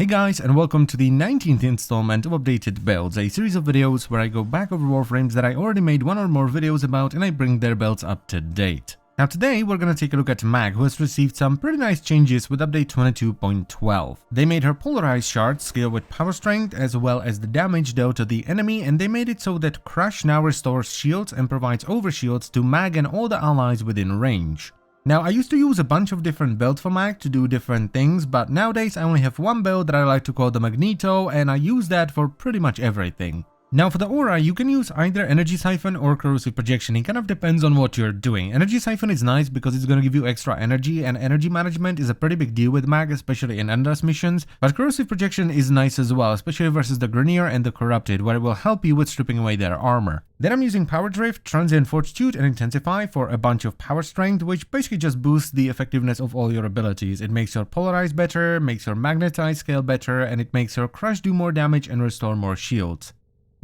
Hey guys, and welcome to the 19th installment of Updated Builds, a series of videos where I go back over Warframes that I already made one or more videos about and I bring their builds up to date. Now today we're going to take a look at Mag, who has received some pretty nice changes with update 22.12. They made her polarized shard scale with power strength as well as the damage dealt to the enemy, and they made it so that Crush now restores shields and provides overshields to Mag and all the allies within range. Now, I used to use a bunch of different builds for Mag to do different things, but nowadays I only have one build that I like to call the Magneto, and I use that for pretty much everything. Now for the aura, you can use either Energy Siphon or Corrosive Projection. It kind of depends on what you're doing. Energy Siphon is nice because it's going to give you extra energy, and energy management is a pretty big deal with Mag, especially in endless missions. But Corrosive Projection is nice as well, especially versus the Grenier and the Corrupted, where it will help you with stripping away their armor. Then I'm using Power Drift, Transient Fortitude, and Intensify for a bunch of power strength, which basically just boosts the effectiveness of all your abilities. It makes your Polarize better, makes your Magnetize scale better, and it makes your Crush do more damage and restore more shields.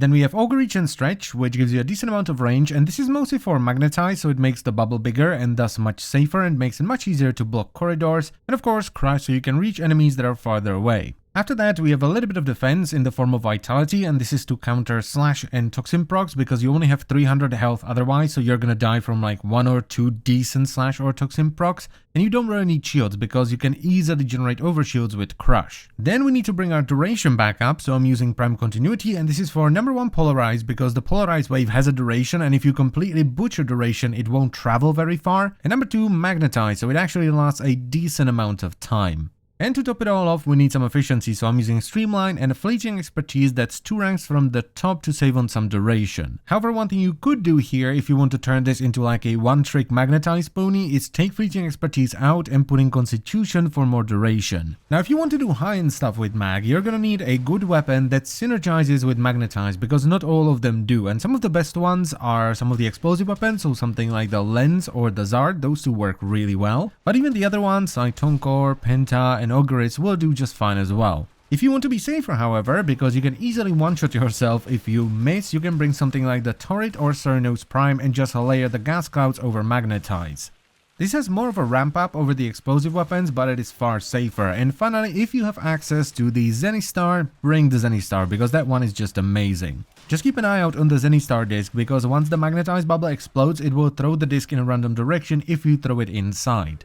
Then we have Overreach and Stretch, which gives you a decent amount of range, and this is mostly for Magnetize, so it makes the bubble bigger and thus much safer and makes it much easier to block corridors, and of course Crush, so you can reach enemies that are farther away. After that, we have a little bit of defense in the form of Vitality, and this is to counter Slash and Toxin procs because you only have 300 health otherwise, so you're gonna die from like 1 or 2 decent Slash or Toxin procs, and you don't really need shields because you can easily generate overshields with Crush. Then we need to bring our duration back up, so I'm using Prime Continuity, and this is for number 1 Polarize because the Polarized wave has a duration, and if you completely butcher duration, it won't travel very far, and number 2 Magnetize, so it actually lasts a decent amount of time. And to top it all off, we need some efficiency, so I'm using Streamline and Fleeting Expertise that's 2 ranks from the top to save on some duration. However, one thing you could do here if you want to turn this into like a one-trick Magnetize pony is take Fleeting Expertise out and put in Constitution for more duration. Now if you want to do high-end stuff with Mag, you're gonna need a good weapon that synergizes with Magnetize because not all of them do, and some of the best ones are some of the explosive weapons, so something like the Lens or the Zard, those two work really well. But even the other ones like Tonkor, Penta, and Ogres will do just fine as well. If you want to be safer, however, because you can easily one-shot yourself if you miss, you can bring something like the Turret or Cernose Prime and just layer the gas clouds over Magnetize. This has more of a ramp up over the explosive weapons, but it is far safer. And finally, if you have access to the Zenistar, bring the Zenistar because that one is just amazing. Just keep an eye out on the Zenistar disc because once the Magnetize bubble explodes, it will throw the disc in a random direction if you throw it inside.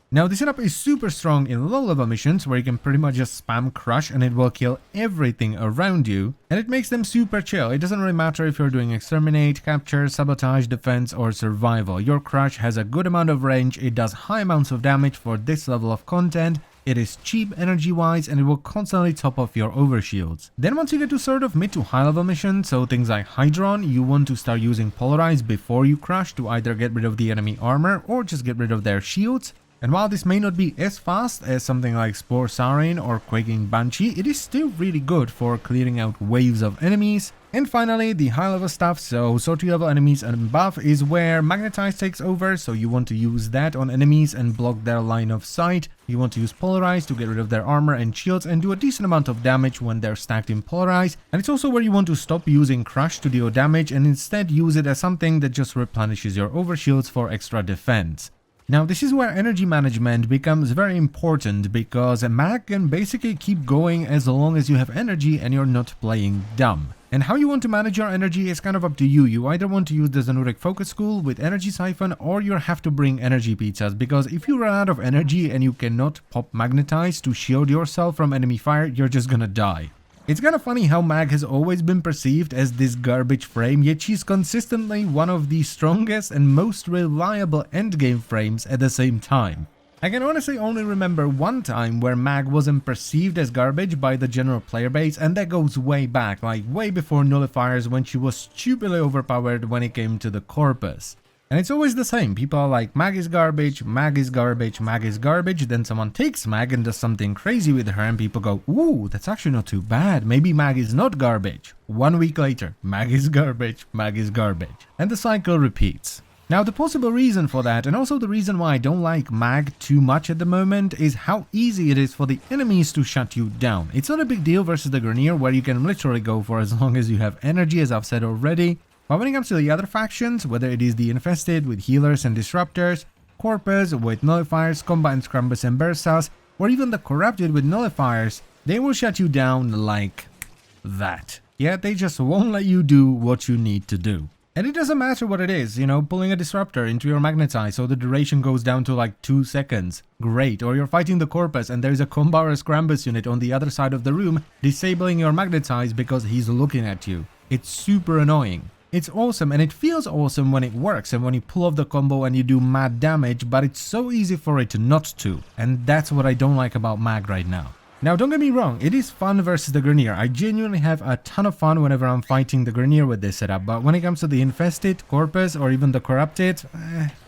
Now this setup is super strong in low level missions where you can pretty much just spam Crush and it will kill everything around you, and it makes them super chill. It doesn't really matter if you're doing Exterminate, Capture, Sabotage, Defense or Survival. Your Crush has a good amount of range, it does high amounts of damage for this level of content, it is cheap energy wise, and it will constantly top off your overshields. Then once you get to sort of mid to high level missions, so things like Hydron, you want to start using Polarize before you Crush to either get rid of the enemy armor or just get rid of their shields. And while this may not be as fast as something like Spore Sarin or Quaking Banshee, it is still really good for clearing out waves of enemies. And finally, the high level stuff, so 30 level enemies and above is where Magnetize takes over, so you want to use that on enemies and block their line of sight. You want to use Polarize to get rid of their armor and shields and do a decent amount of damage when they're stacked in Polarize. And it's also where you want to stop using Crush to deal damage and instead use it as something that just replenishes your overshields for extra defense. Now this is where energy management becomes very important because Mag can basically keep going as long as you have energy and you're not playing dumb. And how you want to manage your energy is kind of up to you. You either want to use the Zanuric Focus School with Energy Siphon or you have to bring Energy Pizzas, because if you run out of energy and you cannot pop Magnetize to shield yourself from enemy fire, you're just gonna die. It's kind of funny how Mag has always been perceived as this garbage frame, yet she's consistently one of the strongest and most reliable endgame frames at the same time. I can honestly only remember one time where Mag wasn't perceived as garbage by the general player base, and that goes way back, like way before Nullifiers, when she was stupidly overpowered when it came to the Corpus. And it's always the same, people are like, Mag is garbage, Mag is garbage, Mag is garbage, then someone takes Mag and does something crazy with her and people go, ooh, that's actually not too bad, maybe Mag is not garbage. 1 week later, Mag is garbage, Mag is garbage. And the cycle repeats. Now the possible reason for that, and also the reason why I don't like Mag too much at the moment, is how easy it is for the enemies to shut you down. It's not a big deal versus the Grenier where you can literally go for as long as you have energy, as I've said already. But when it comes to the other factions, whether it is the Infested with healers and disruptors, Corpus with nullifiers, Combine Scrumbers and Bursas, or even the Corrupted with nullifiers, they will shut you down like that. Yeah, they just won't let you do what you need to do. And it doesn't matter what it is, you know, pulling a disruptor into your magnetize so the duration goes down to like 2 seconds. Great. Or you're fighting the Corpus and there's a Combar or Scrambus unit on the other side of the room disabling your magnetize because he's looking at you. It's super annoying. It's awesome and it feels awesome when it works and when you pull off the combo and you do mad damage, but it's so easy for it not to. And that's what I don't like about Mag right now. Now, don't get me wrong, it is fun versus the Grineer. I genuinely have a ton of fun whenever I'm fighting the Grineer with this setup, but when it comes to the Infested, Corpus, or even the Corrupted,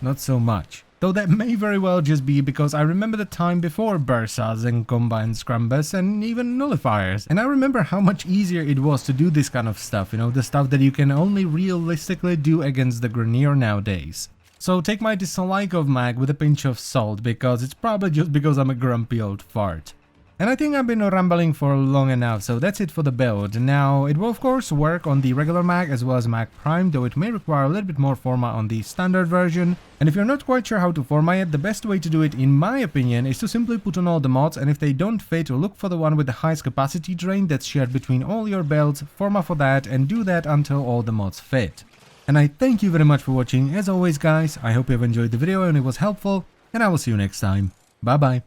not so much. Though that may very well just be because I remember the time before Bursas and Combine Scrumbus and even Nullifiers, and I remember how much easier it was to do this kind of stuff, you know, the stuff that you can only realistically do against the Grineer nowadays. So take my dislike of Mag with a pinch of salt, because it's probably just because I'm a grumpy old fart. And I think I've been rambling for long enough, so that's it for the build. Now, it will of course work on the regular Mag as well as Mag Prime, though it may require a little bit more format on the standard version. And if you're not quite sure how to format it, the best way to do it, in my opinion, is to simply put on all the mods, and if they don't fit, look for the one with the highest capacity drain that's shared between all your builds, format for that, and do that until all the mods fit. And I thank you very much for watching. As always guys, I hope you have enjoyed the video and it was helpful, and I will see you next time. Bye bye.